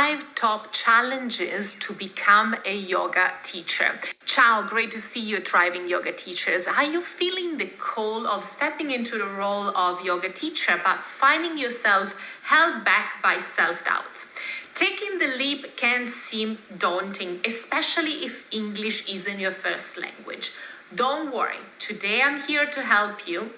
5 top challenges to become a yoga teacher. Ciao, great to see you, thriving yoga teachers. Are you feeling the call of stepping into the role of yoga teacher, but finding yourself held back by self-doubt? Taking the leap can seem daunting, especially if English isn't your first language. Don't worry, today I'm here to help you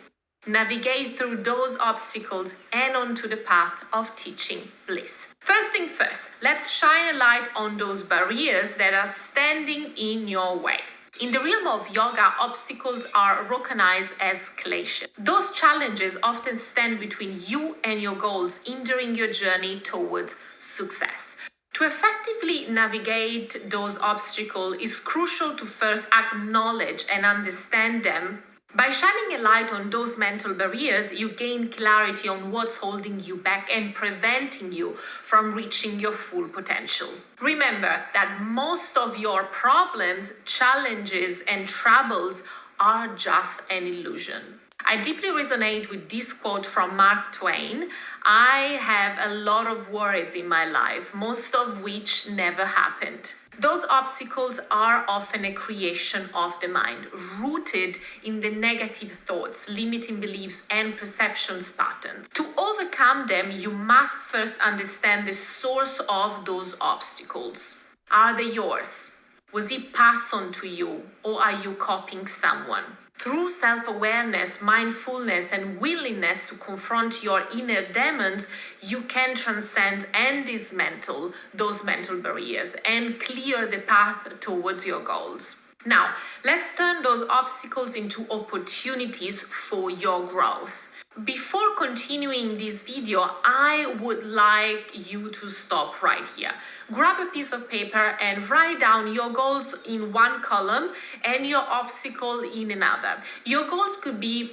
navigate through those obstacles and onto the path of teaching bliss. First thing first, let's shine a light on those barriers that are standing in your way. In the realm of yoga, obstacles are recognized as escalation. Those challenges often stand between you and your goals, hindering your journey towards success. To effectively navigate those obstacles, it's crucial to first acknowledge and understand them. By shining a light on those mental barriers, you gain clarity on what's holding you back and preventing you from reaching your full potential. Remember that most of your problems, challenges, and troubles are just an illusion. I deeply resonate with this quote from Mark Twain. I have a lot of worries in my life, most of which never happened. Those obstacles are often a creation of the mind, rooted in the negative thoughts, limiting beliefs, and perceptions patterns. To overcome them, you must first understand the source of those obstacles. Are they yours? Was it passed on to you, or are you copying someone? Through self-awareness, mindfulness, and willingness to confront your inner demons, you can transcend and dismantle those mental barriers and clear the path towards your goals. Now, let's turn those obstacles into opportunities for your growth. Before continuing this video, I would like you to stop right here. Grab a piece of paper and write down your goals in one column and your obstacle in another. Your goals could be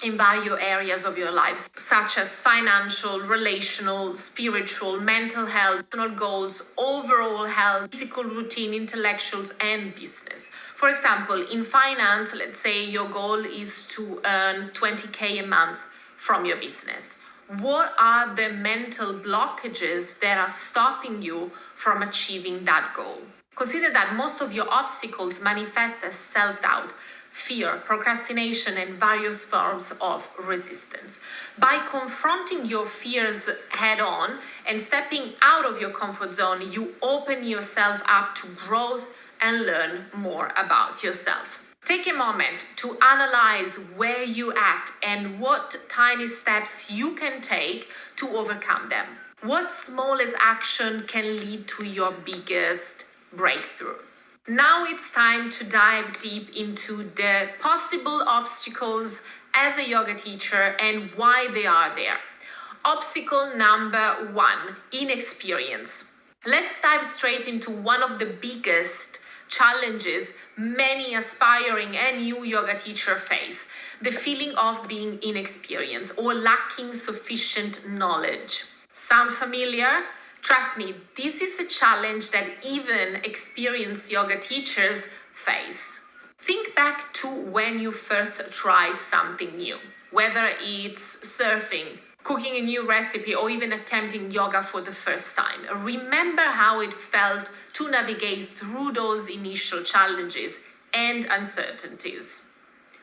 in various areas of your lives, such as financial, relational, spiritual, mental health, personal goals, overall health, physical routine, intellectuals, and business. For example, in finance, let's say your goal is to earn 20K a month from your business. What are the mental blockages that are stopping you from achieving that goal? Consider that most of your obstacles manifest as self-doubt, fear, procrastination, and various forms of resistance. By confronting your fears head-on and stepping out of your comfort zone, you open yourself up to growth and learn more about yourself. Take a moment to analyze where you act and what tiny steps you can take to overcome them. What smallest action can lead to your biggest breakthroughs? Now it's time to dive deep into the possible obstacles as a yoga teacher and why they are there. Obstacle number 1, inexperience. Let's dive straight into one of the biggest challenges many aspiring and new yoga teachers face: the feeling of being inexperienced or lacking sufficient knowledge. Sound familiar? Trust me, this is a challenge that even experienced yoga teachers face. Think back to when you first tried something new, whether it's surfing, cooking a new recipe, or even attempting yoga for the first time. Remember how it felt to navigate through those initial challenges and uncertainties.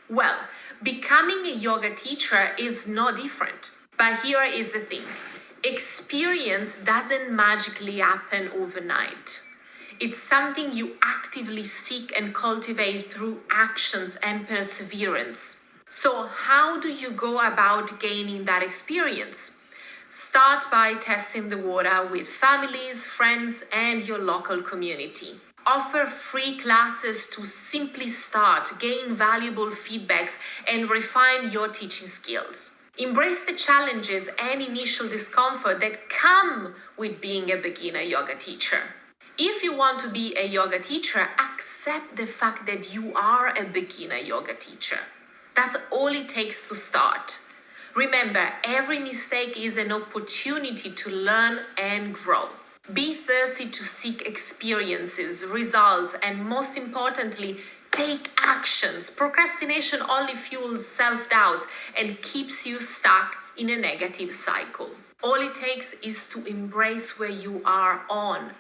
Well, becoming a yoga teacher is no different. But here is the thing. Experience doesn't magically happen overnight. It's something you actively seek and cultivate through actions and perseverance. So how do you go about gaining that experience? Start by testing the water with families, friends, and your local community. Offer free classes to simply start, gain valuable feedbacks, and refine your teaching skills. Embrace the challenges and initial discomfort that come with being a beginner yoga teacher. If you want to be a yoga teacher, accept the fact that you are a beginner yoga teacher. That's all it takes to start. Remember, every mistake is an opportunity to learn and grow. Be thirsty to seek experiences, results, and most importantly, take actions. Procrastination only fuels self-doubt and keeps you stuck in a negative cycle. All it takes is to embrace where you are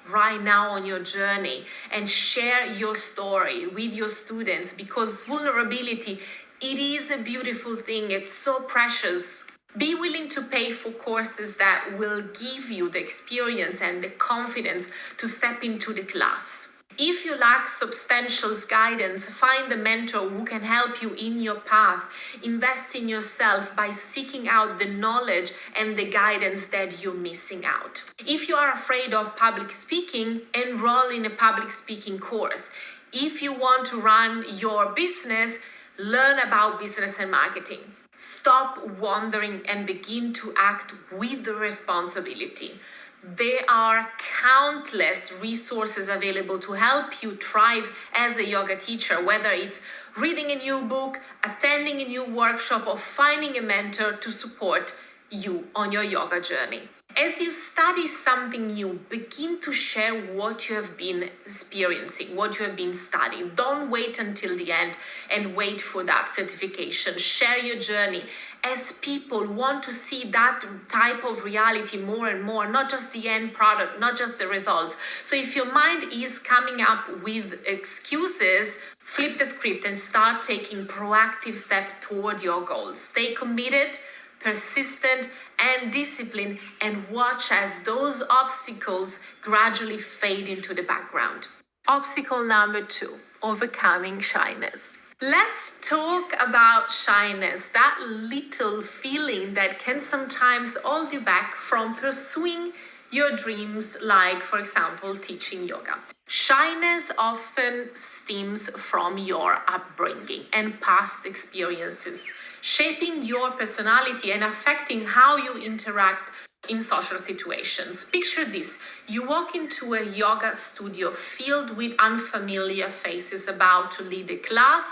right now on your journey and share your story with your students, because vulnerability, it is a beautiful thing. It's so precious. Be willing to pay for courses that will give you the experience and the confidence to step into the class. If you lack substantial guidance, find a mentor who can help you in your path. Invest in yourself by seeking out the knowledge and the guidance that you're missing out. If you are afraid of public speaking, enroll in a public speaking course. If you want to run your business, learn about business and marketing. Stop wandering and begin to act with the responsibility. There are countless resources available to help you thrive as a yoga teacher, whether it's reading a new book, attending a new workshop, or finding a mentor to support you on your yoga journey. As you study something new, begin to share what you have been experiencing, what you have been studying. Don't wait until the end and wait for that certification. Share your journey, as people want to see that type of reality more and more, not just the end product, not just the results. So if your mind is coming up with excuses, flip the script and start taking proactive steps toward your goals. Stay committed, persistent, and disciplined, and watch as those obstacles gradually fade into the background. Obstacle number 2, overcoming shyness. Let's talk about shyness, that little feeling that can sometimes hold you back from pursuing your dreams, like, for example, teaching yoga. Shyness often stems from your upbringing and past experiences, shaping your personality and affecting how you interact in social situations. Picture this. You walk into a yoga studio filled with unfamiliar faces about to lead a class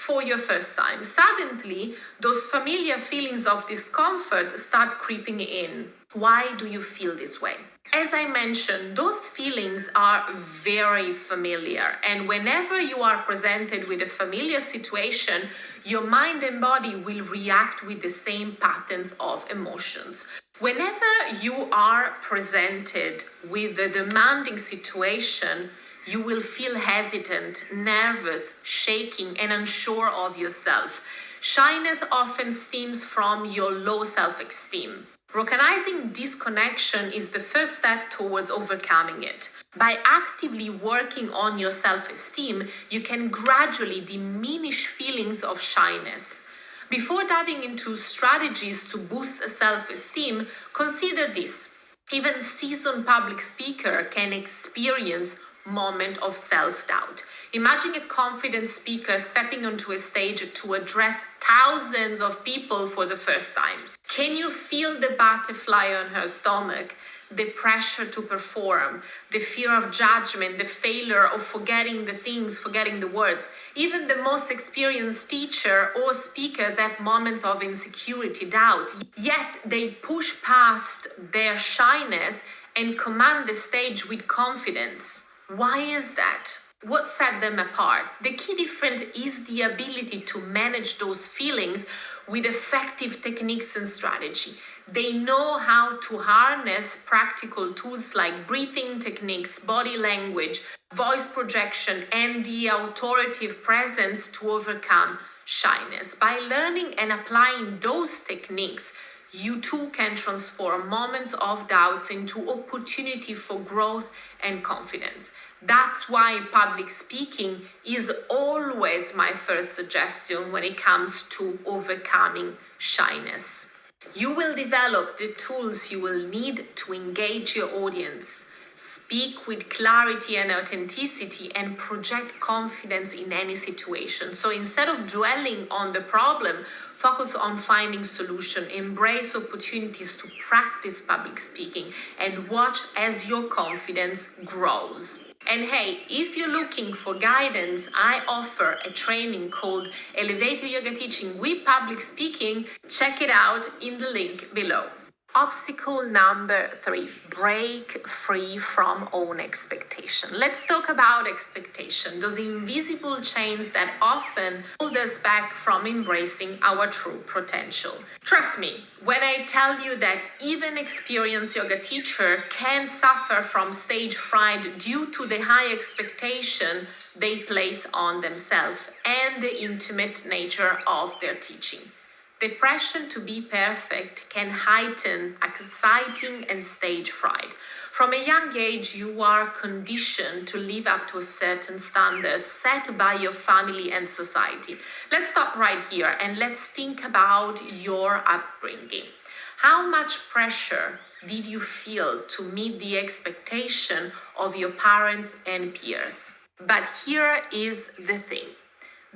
for your first time. Suddenly, those familiar feelings of discomfort start creeping in. Why do you feel this way? As I mentioned, those feelings are very familiar, and whenever you are presented with a familiar situation, your mind and body will react with the same patterns of emotions. Whenever you are presented with a demanding situation, you will feel hesitant, nervous, shaking, and unsure of yourself. Shyness often stems from your low self-esteem. Recognizing this connection is the first step towards overcoming it. By actively working on your self-esteem, you can gradually diminish feelings of shyness. Before diving into strategies to boost self-esteem, consider this. Even seasoned public speaker can experience moment of self-doubt. Imagine a confident speaker stepping onto a stage to address thousands of people for the first time. Can you feel the butterfly on her stomach? The pressure to perform, the fear of judgment, the failure of forgetting the things, forgetting the words. Even the most experienced teacher or speakers have moments of insecurity, doubt, yet they push past their shyness and command the stage with confidence. Why is that? What set them apart? The key difference is the ability to manage those feelings with effective techniques and strategy. They know how to harness practical tools like breathing techniques, body language, voice projection, and the authoritative presence to overcome shyness. By learning and applying those techniques, you too can transform moments of doubts into opportunity for growth and confidence. That's why public speaking is always my first suggestion when it comes to overcoming shyness. You will develop the tools you will need to engage your audience, speak with clarity and authenticity, and project confidence in any situation. So instead of dwelling on the problem, focus on finding solutions, embrace opportunities to practice public speaking, and watch as your confidence grows. And hey, if you're looking for guidance, I offer a training called Elevator Yoga Teaching with Public Speaking. Check it out in the link below. Obstacle number 3, break free from own expectation. Let's talk about expectation, those invisible chains that often hold us back from embracing our true potential. Trust me, when I tell you that even experienced yoga teacher can suffer from stage fright due to the high expectation they place on themselves and the intimate nature of their teaching. The pressure to be perfect can heighten exciting and stage fright. From a young age, you are conditioned to live up to a certain standard set by your family and society. Let's stop right here and let's think about your upbringing. How much pressure did you feel to meet the expectation of your parents and peers? But here is the thing.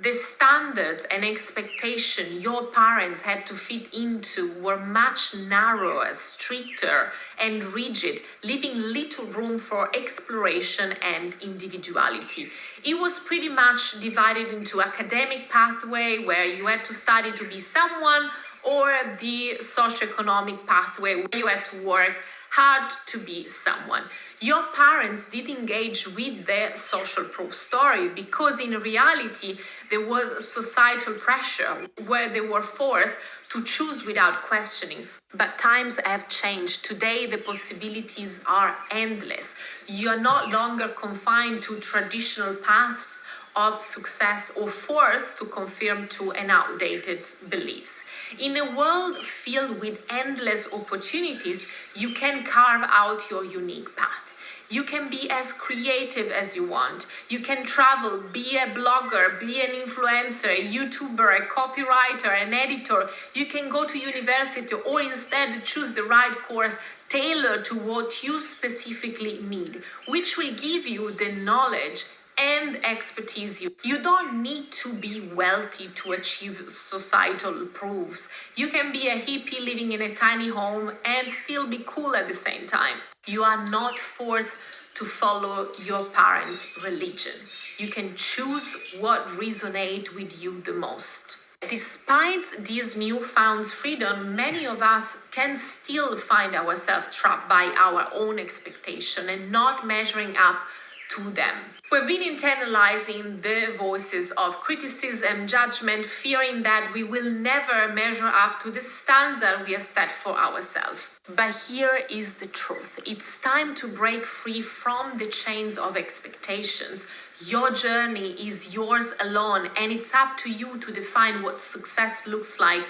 The standards and expectation your parents had to fit into were much narrower, stricter, and rigid, leaving little room for exploration and individuality. It was pretty much divided into academic pathway where you had to study to be someone, or the socioeconomic pathway where you had to work hard to be someone. Your parents did engage with the social proof story because in reality there was societal pressure where they were forced to choose without questioning. But times have changed. Today the possibilities are endless. You're no longer confined to traditional paths of success or forced to conform to an outdated beliefs. In a world filled with endless opportunities, you can carve out your unique path. You can be as creative as you want. You can travel, be a blogger, be an influencer, a YouTuber, a copywriter, an editor. You can go to university or instead choose the right course tailored to what you specifically need, which will give you the knowledge and expertise. You don't need to be wealthy to achieve societal proofs. You can be a hippie living in a tiny home and still be cool at the same time. You are not forced to follow your parents' religion. You can choose what resonates with you the most. Despite this newfound freedom, many of us can still find ourselves trapped by our own expectation and not measuring up to them. We've been internalizing the voices of criticism, judgment, fearing that we will never measure up to the standard we have set for ourselves. But here is the truth. It's time to break free from the chains of expectations. Your journey is yours alone, and it's up to you to define what success looks like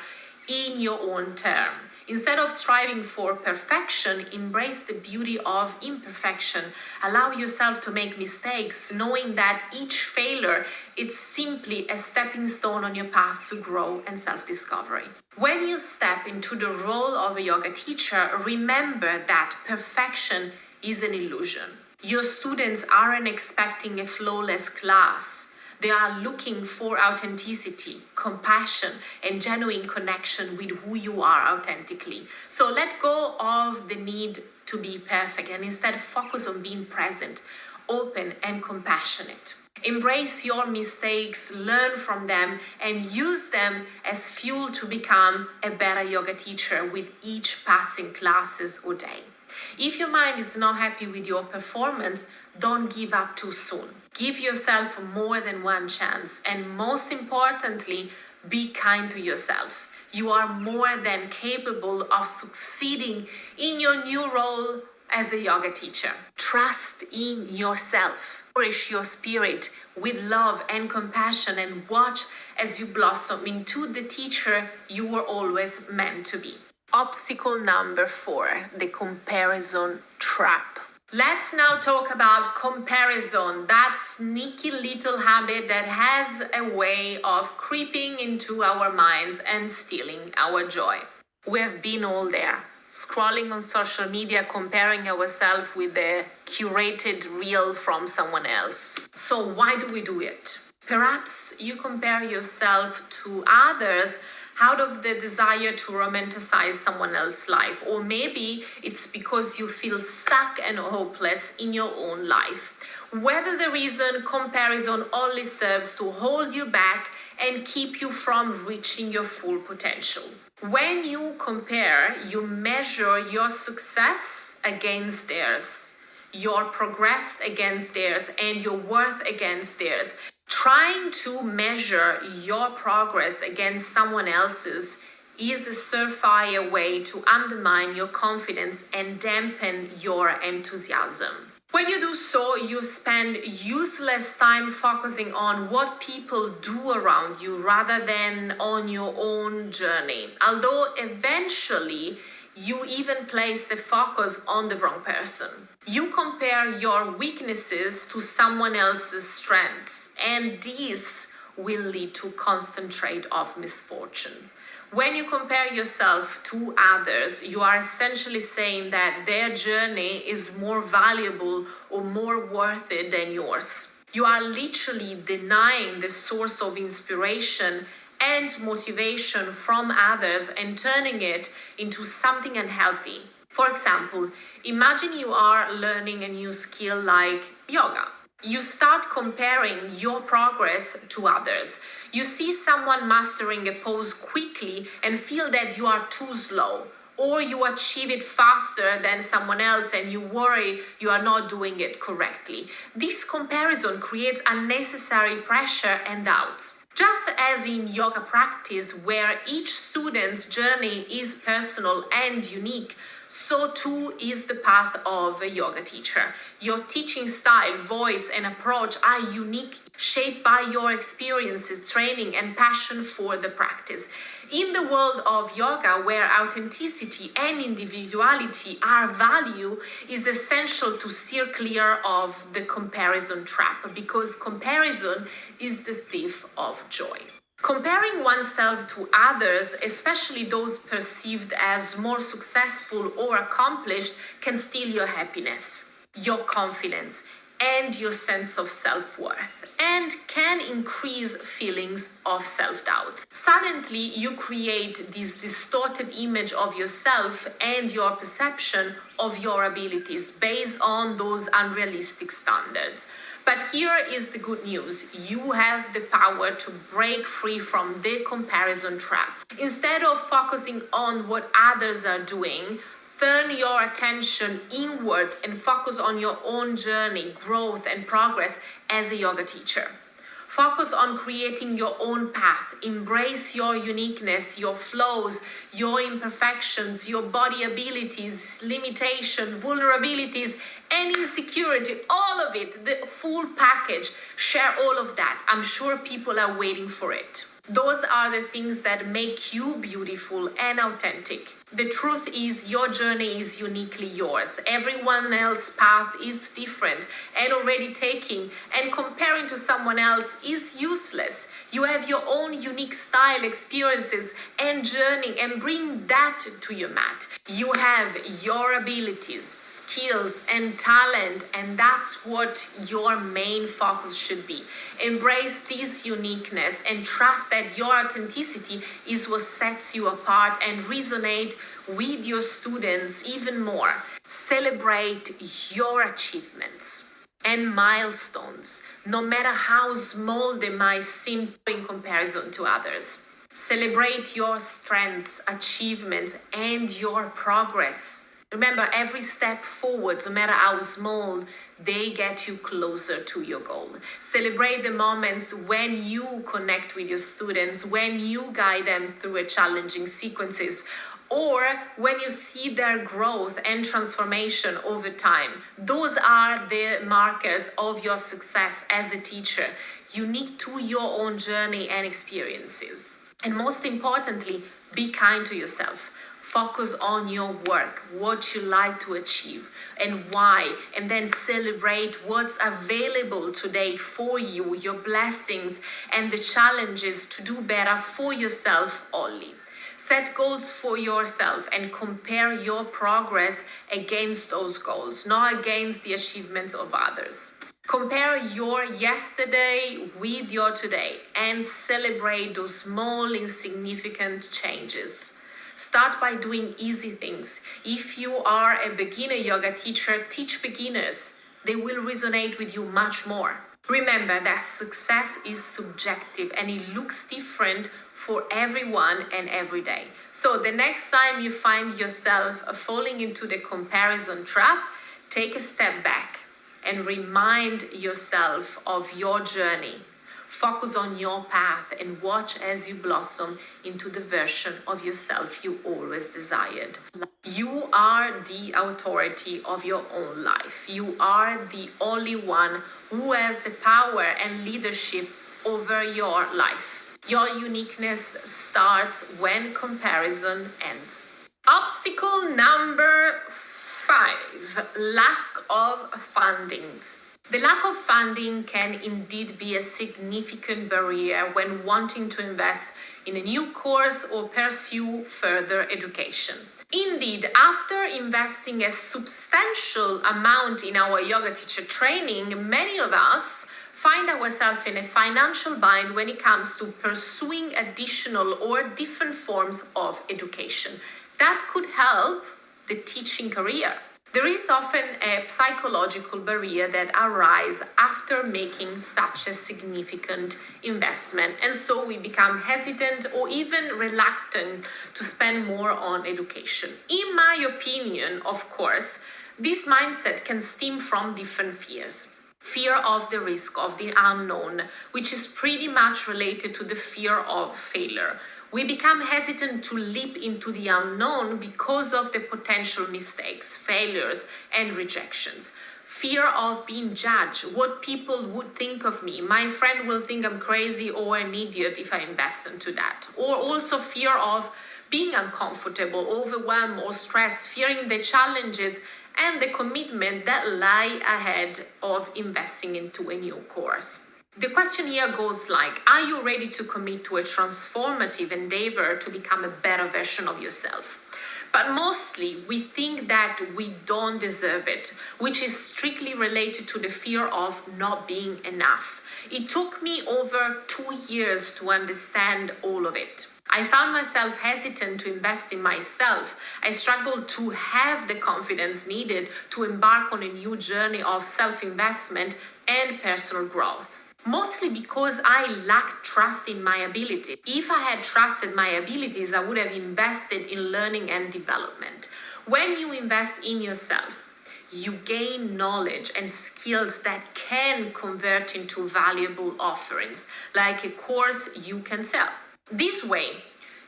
in your own term. Instead of striving for perfection, embrace the beauty of imperfection. Allow yourself to make mistakes, knowing that each failure is simply a stepping stone on your path to grow and self-discovery. When you step into the role of a yoga teacher, remember that perfection is an illusion. Your students aren't expecting a flawless class. They are looking for authenticity, compassion, and genuine connection with who you are authentically. So let go of the need to be perfect and instead focus on being present, open, and compassionate. Embrace your mistakes, learn from them, and use them as fuel to become a better yoga teacher with each passing classes or day. If your mind is not happy with your performance, don't give up too soon. Give yourself more than one chance, and most importantly, be kind to yourself. You are more than capable of succeeding in your new role as a yoga teacher. Trust in yourself. Nourish your spirit with love and compassion and watch as you blossom into the teacher you were always meant to be. Obstacle number 4, the comparison trap. Let's now talk about comparison, that sneaky little habit that has a way of creeping into our minds and stealing our joy. We have been all there, scrolling on social media, comparing ourselves with the curated reel from someone else. So why do we do it? Perhaps you compare yourself to others out of the desire to romanticize someone else's life, or maybe it's because you feel stuck and hopeless in your own life. Whether the reason, comparison only serves to hold you back and keep you from reaching your full potential. When you compare, you measure your success against theirs, your progress against theirs, and your worth against theirs. Trying to measure your progress against someone else's is a surefire way to undermine your confidence and dampen your enthusiasm. When you do so, you spend useless time focusing on what people do around you rather than on your own journey. Although eventually you even place the focus on the wrong person. You compare your weaknesses to someone else's strengths, and this will lead to constant trade of misfortune. When you compare yourself to others, you are essentially saying that their journey is more valuable or more worth it than yours. You are literally denying the source of inspiration and motivation from others and turning it into something unhealthy. For example, imagine you are learning a new skill like yoga. You start comparing your progress to others. You see someone mastering a pose quickly and feel that you are too slow, or you achieve it faster than someone else and you worry you are not doing it correctly. This comparison creates unnecessary pressure and doubts. Just as in yoga practice, where each student's journey is personal and unique, so too is the path of a yoga teacher. Your teaching style, voice, and approach are unique, shaped by your experiences, training, and passion for the practice. In the world of yoga, where authenticity and individuality are valued, is essential to steer clear of the comparison trap, because comparison is the thief of joy. Comparing oneself to others, especially those perceived as more successful or accomplished, can steal your happiness, your confidence, and your sense of self-worth, and can increase feelings of self-doubt. Suddenly, you create this distorted image of yourself and your perception of your abilities based on those unrealistic standards. But here is the good news. You have the power to break free from the comparison trap. Instead of focusing on what others are doing, turn your attention inward and focus on your own journey, growth, and progress as a yoga teacher. Focus on creating your own path. Embrace your uniqueness, your flaws, your imperfections, your body abilities, limitation, vulnerabilities, and insecurity. All of it, the full package. Share all of that. I'm sure people are waiting for it. Those are the things that make you beautiful and authentic. The truth is, your journey is uniquely yours. Everyone else's path is different and already taken, and comparing to someone else is useless. You have your own unique style, experiences, and journey, and bring that to your mat. You have your abilities, skills, and talent, and that's what your main focus should be. Embrace this uniqueness and trust that your authenticity is what sets you apart and resonate with your students even more. Celebrate your achievements and milestones, no matter how small they might seem in comparison to others. Celebrate your strengths, achievements, and your progress. Remember, every step forward, no matter how small, they get you closer to your goal. Celebrate the moments when you connect with your students, when you guide them through a challenging sequences, or when you see their growth and transformation over time. Those are the markers of your success as a teacher, unique to your own journey and experiences. And most importantly, be kind to yourself. Focus on your work, what you like to achieve and why, and then celebrate what's available today for you, your blessings and the challenges to do better for yourself only. Set goals for yourself and compare your progress against those goals, not against the achievements of others. Compare your yesterday with your today and celebrate those small, insignificant changes. Start by doing easy things. If you are a beginner yoga teacher, teach beginners. They will resonate with you much more. Remember that success is subjective and it looks different for everyone and every day. So the next time you find yourself falling into the comparison trap, take a step back and remind yourself of your journey. Focus on your path and watch as you blossom into the version of yourself you always desired. You are the authority of your own life. You are the only one who has the power and leadership over your life. Your uniqueness starts when comparison ends. Obstacle number 5, lack of fundings. The lack of funding can indeed be a significant barrier when wanting to invest in a new course or pursue further education. Indeed, after investing a substantial amount in our yoga teacher training, many of us find ourselves in a financial bind when it comes to pursuing additional or different forms of education that could help the teaching career. There is often a psychological barrier that arises after making such a significant investment, and so we become hesitant or even reluctant to spend more on education. In my opinion, of course, this mindset can stem from different fears. Fear of the risk of the unknown, which is pretty much related to the fear of failure. We become hesitant to leap into the unknown because of the potential mistakes, failures, and rejections. Fear of being judged, what people would think of me. My friend will think I'm crazy or an idiot if I invest into that. Or also fear of being uncomfortable, overwhelmed, or stressed, fearing the challenges and the commitment that lie ahead of investing into a new course. The question here goes like, are you ready to commit to a transformative endeavor to become a better version of yourself? But mostly we think that we don't deserve it, which is strictly related to the fear of not being enough. It took me over 2 years to understand all of it. I found myself hesitant to invest in myself. I struggled to have the confidence needed to embark on a new journey of self-investment and personal growth. Mostly because I lacked trust in my ability. If I had trusted my abilities, I would have invested in learning and development. When you invest in yourself, you gain knowledge and skills that can convert into valuable offerings, like a course you can sell. This way,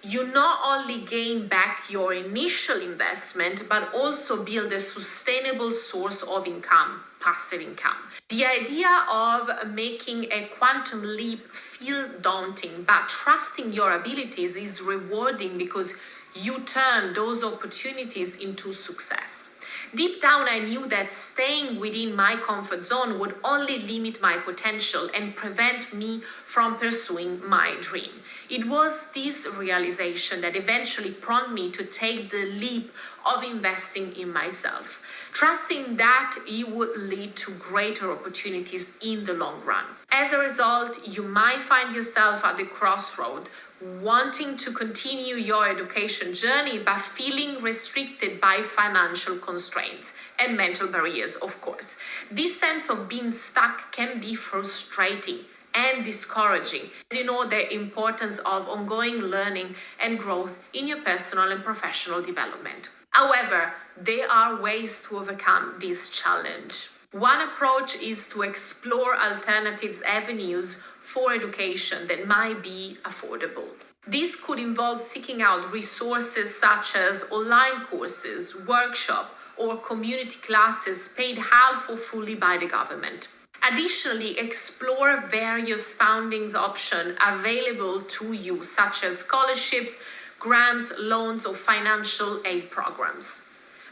you not only gain back your initial investment, but also build a sustainable source of income, passive income. The idea of making a quantum leap feels daunting, but trusting your abilities is rewarding because you turn those opportunities into success. Deep down, I knew that staying within my comfort zone would only limit my potential and prevent me from pursuing my dream. It was this realization that eventually prompted me to take the leap of investing in myself, trusting that it would lead to greater opportunities in the long run. As a result, you might find yourself at the crossroad, wanting to continue your education journey but feeling restricted by financial constraints and mental barriers, of course. This sense of being stuck can be frustrating and discouraging. You know the importance of ongoing learning and growth in your personal and professional development. However, there are ways to overcome this challenge. One approach is to explore alternative avenues for education that might be affordable. This could involve seeking out resources such as online courses, workshops, or community classes paid half or fully by the government. Additionally, explore various funding options available to you, such as scholarships, grants, loans, or financial aid programs.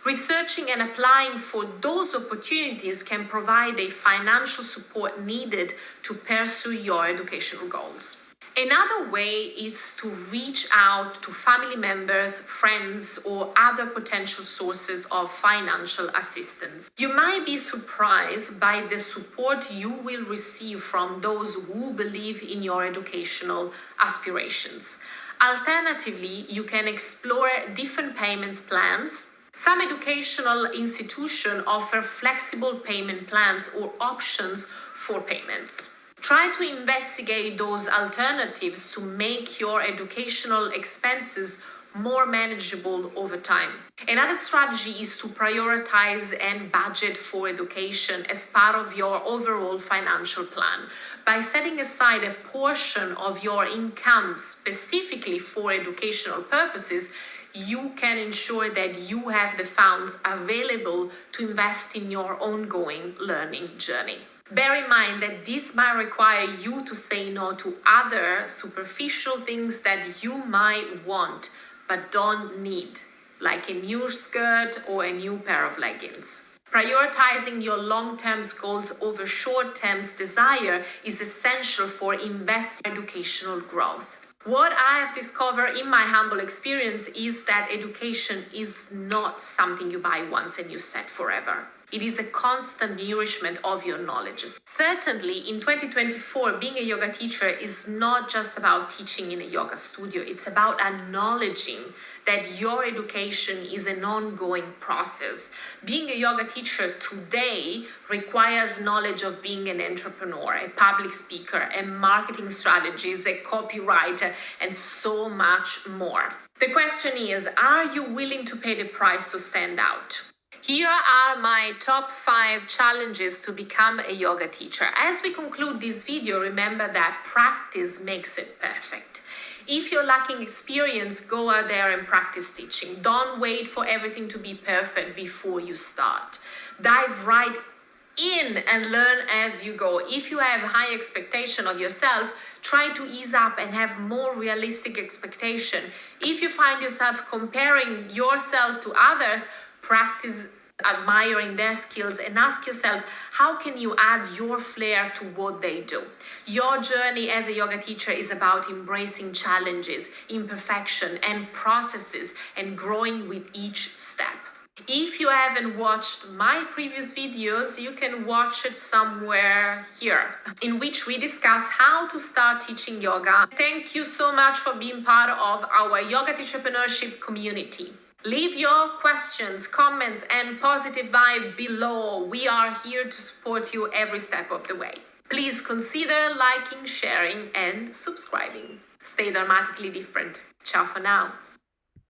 Researching and applying for those opportunities can provide the financial support needed to pursue your educational goals. Another way is to reach out to family members, friends, or other potential sources of financial assistance. You might be surprised by the support you will receive from those who believe in your educational aspirations. Alternatively, you can explore different payments plans. Some educational institutions offer flexible payment plans or options for payments. Try to investigate those alternatives to make your educational expenses more manageable over time. Another strategy is to prioritize and budget for education as part of your overall financial plan. By setting aside a portion of your income specifically for educational purposes, you can ensure that you have the funds available to invest in your ongoing learning journey. Bear in mind that this might require you to say no to other superficial things that you might want but don't need, like a new skirt or a new pair of leggings. Prioritizing your long-term goals over short-term desire is essential for investing in educational growth. What I have discovered in my humble experience is that education is not something you buy once and you set forever. It is a constant nourishment of your knowledge. Certainly, in 2024, being a yoga teacher is not just about teaching in a yoga studio. It's about acknowledging that your education is an ongoing process. Being a yoga teacher today requires knowledge of being an entrepreneur, a public speaker, a marketing strategist, a copywriter, and so much more. The question is, are you willing to pay the price to stand out? Here are my top 5 challenges to become a yoga teacher. As we conclude this video, remember that practice makes it perfect. If you're lacking experience, go out there and practice teaching. Don't wait for everything to be perfect before you start. Dive right in and learn as you go. If you have high expectation of yourself, try to ease up and have more realistic expectation. If you find yourself comparing yourself to others, practice admiring their skills and ask yourself, how can you add your flair to what they do? Your journey as a yoga teacher is about embracing challenges, imperfection, and processes and growing with each step. If you haven't watched my previous videos, you can watch it somewhere here, in which we discuss how to start teaching yoga. Thank you so much for being part of our yoga teacherpreneurship community. Leave your questions, comments, and positive vibe below. We are here to support you every step of the way. Please consider liking, sharing, and subscribing. Stay dramatically different. Ciao for now.